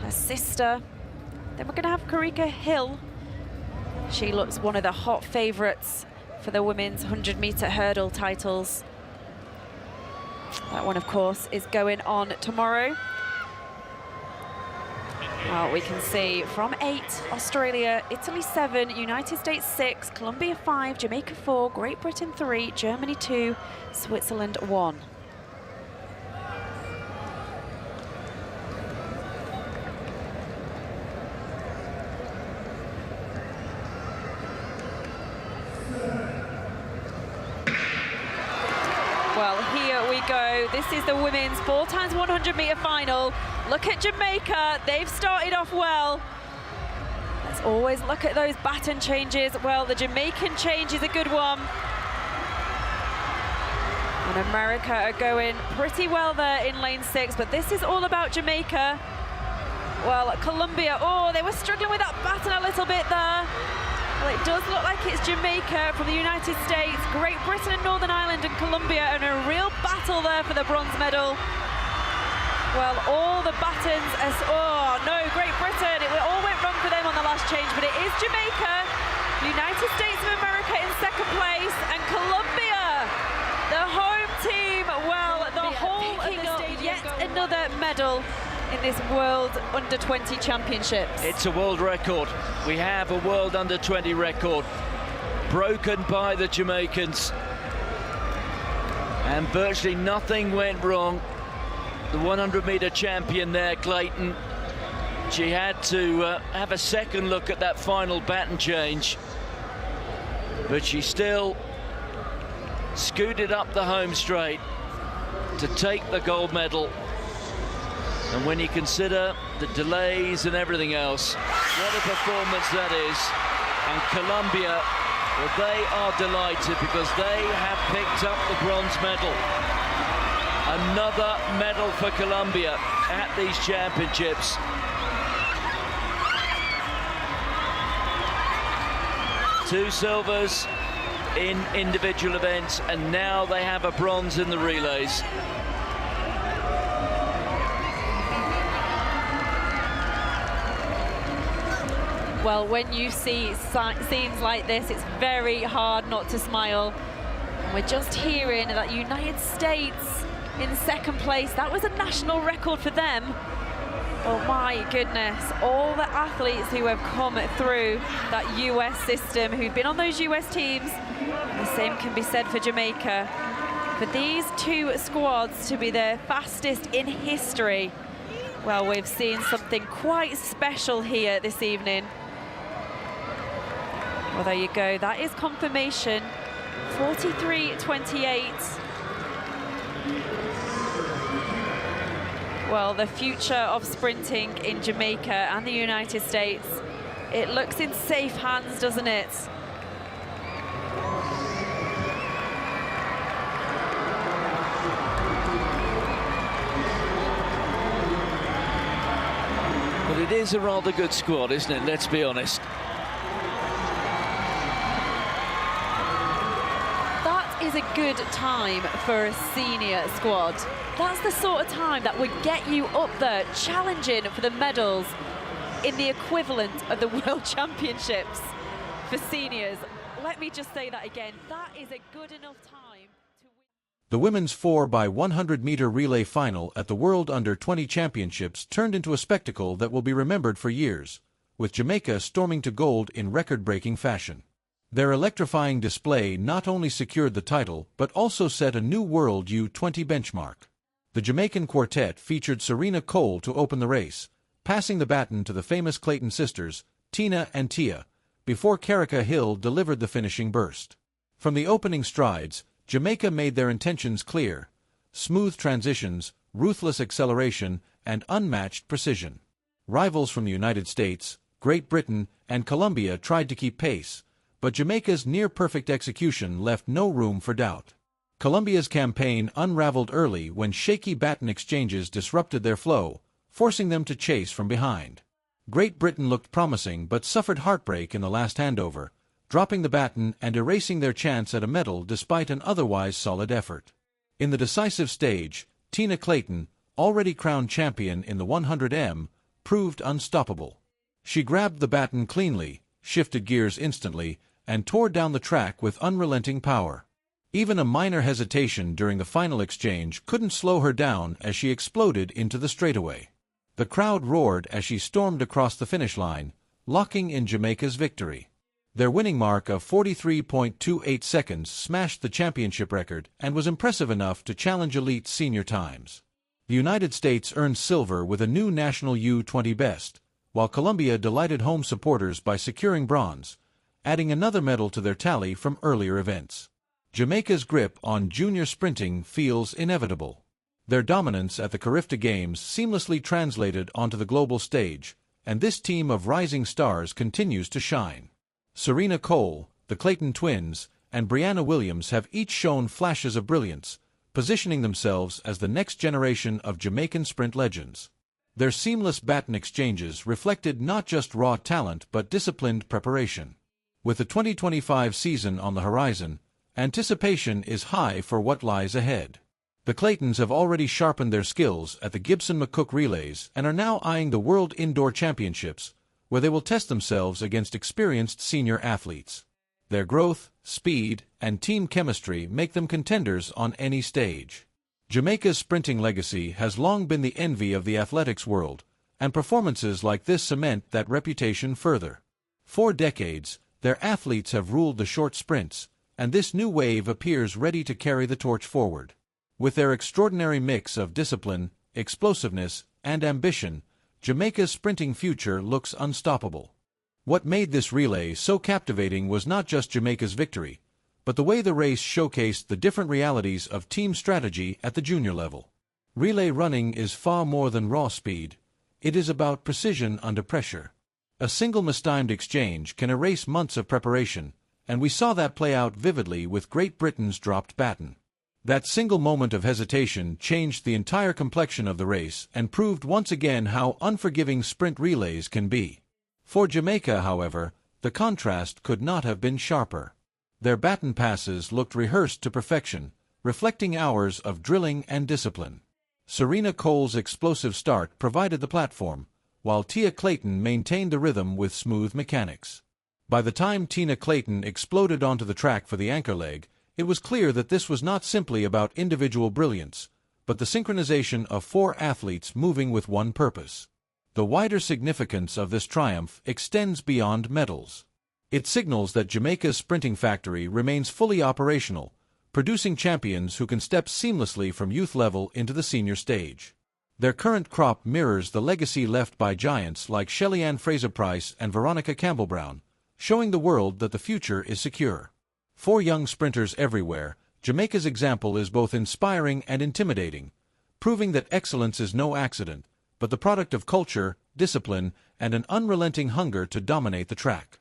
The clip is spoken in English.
her sister. Then we're going to have Kerrica Hill. She looks one of the hot favourites for the women's 100-metre hurdle titles. That one, of course, is going on tomorrow. Well, we can see from 8, Australia, Italy 7, United States 6, Colombia 5, Jamaica 4, Great Britain 3, Germany 2, Switzerland 1. Well, here we go. This is the women's 4x100-metre final. Look at Jamaica. They've started off well. Let's always look at those baton changes. Well, the Jamaican change is a good one. And America are going pretty well there in lane 6, but this is all about Jamaica. Well, Colombia, oh, they were struggling with that baton a little bit there. Well, it does look like it's Jamaica from the United States, Great Britain and Northern Ireland and Colombia, and a real battle there for the bronze medal. Well, all the batons, oh no, Great Britain, it all went wrong for them on the last change, but it is Jamaica, United States of America in second place, and Colombia, the home team, well, the whole of the stage, yet another medal in this World Under-20 Championships. It's a world record. We have a World Under-20 record broken by the Jamaicans, and virtually nothing went wrong. The 100-metre champion there, Clayton, she had to have a second look at that final baton change, but she still scooted up the home straight to take the gold medal. And when you consider the delays and everything else, what a performance that is. And Colombia, well, they are delighted because they have picked up the bronze medal. Another medal for Colombia at these championships. Two silvers in individual events, and now they have a bronze in the relays. Well, when you see scenes like this, it's very hard not to smile. And we're just hearing that United States in second place. That was a national record for them. Oh my goodness, all the athletes who have come through that US system, who've been on those US teams. The same can be said for Jamaica. For these two squads to be the fastest in history, well, we've seen something quite special here this evening. Well, there you go, that is confirmation. 43.28. Well, the future of sprinting in Jamaica and the United States, it looks in safe hands, doesn't it? But it is a rather good squad, isn't it? Let's be honest. That is a good time for a senior squad. That's the sort of time that would get you up there challenging for the medals in the equivalent of the World Championships for seniors. Let me just say that again. That is a good enough time to win. The women's 4x100-meter relay final at the World Under-20 Championships turned into a spectacle that will be remembered for years, with Jamaica storming to gold in record-breaking fashion. Their electrifying display not only secured the title, but also set a new World U20 benchmark. The Jamaican quartet featured Serena Cole to open the race, passing the baton to the famous Clayton sisters, Tina and Tia, before Kerrica Hill delivered the finishing burst. From the opening strides, Jamaica made their intentions clear: smooth transitions, ruthless acceleration, and unmatched precision. Rivals from the United States, Great Britain, and Colombia tried to keep pace, but Jamaica's near-perfect execution left no room for doubt. Colombia's campaign unraveled early when shaky baton exchanges disrupted their flow, forcing them to chase from behind. Great Britain looked promising but suffered heartbreak in the last handover, dropping the baton and erasing their chance at a medal despite an otherwise solid effort. In the decisive stage, Tina Clayton, already crowned champion in the 100m, proved unstoppable. She grabbed the baton cleanly, shifted gears instantly, and tore down the track with unrelenting power. Even a minor hesitation during the final exchange couldn't slow her down as she exploded into the straightaway. The crowd roared as she stormed across the finish line, locking in Jamaica's victory. Their winning mark of 43.28 seconds smashed the championship record and was impressive enough to challenge elite senior times. The United States earned silver with a new national U20 best, while Colombia delighted home supporters by securing bronze, adding another medal to their tally from earlier events. Jamaica's grip on junior sprinting feels inevitable. Their dominance at the Kerrica Games seamlessly translated onto the global stage, and this team of rising stars continues to shine. Serena Cole, the Clayton twins, and Brianna Williams have each shown flashes of brilliance, positioning themselves as the next generation of Jamaican sprint legends. Their seamless baton exchanges reflected not just raw talent but disciplined preparation. With the 2025 season on the horizon, anticipation is high for what lies ahead. The Claytons have already sharpened their skills at the Gibson-McCook Relays and are now eyeing the World Indoor Championships, where they will test themselves against experienced senior athletes. Their growth, speed, and team chemistry make them contenders on any stage. Jamaica's sprinting legacy has long been the envy of the athletics world, and performances like this cement that reputation further. For decades, their athletes have ruled the short sprints, and this new wave appears ready to carry the torch forward. With their extraordinary mix of discipline, explosiveness, and ambition, Jamaica's sprinting future looks unstoppable. What made this relay so captivating was not just Jamaica's victory, but the way the race showcased the different realities of team strategy at the junior level. Relay running is far more than raw speed. It is about precision under pressure. A single mistimed exchange can erase months of preparation, and we saw that play out vividly with Great Britain's dropped baton. That single moment of hesitation changed the entire complexion of the race and proved once again how unforgiving sprint relays can be. For Jamaica, however, the contrast could not have been sharper. Their baton passes looked rehearsed to perfection, reflecting hours of drilling and discipline. Serena Cole's explosive start provided the platform, while Tia Clayton maintained the rhythm with smooth mechanics. By the time Tina Clayton exploded onto the track for the anchor leg, it was clear that this was not simply about individual brilliance, but the synchronization of four athletes moving with one purpose. The wider significance of this triumph extends beyond medals. It signals that Jamaica's sprinting factory remains fully operational, producing champions who can step seamlessly from youth level into the senior stage. Their current crop mirrors the legacy left by giants like Shelly-Ann Fraser-Pryce and Veronica Campbell-Brown, showing the world that the future is secure. For young sprinters everywhere, Jamaica's example is both inspiring and intimidating, proving that excellence is no accident, but the product of culture, discipline, and an unrelenting hunger to dominate the track.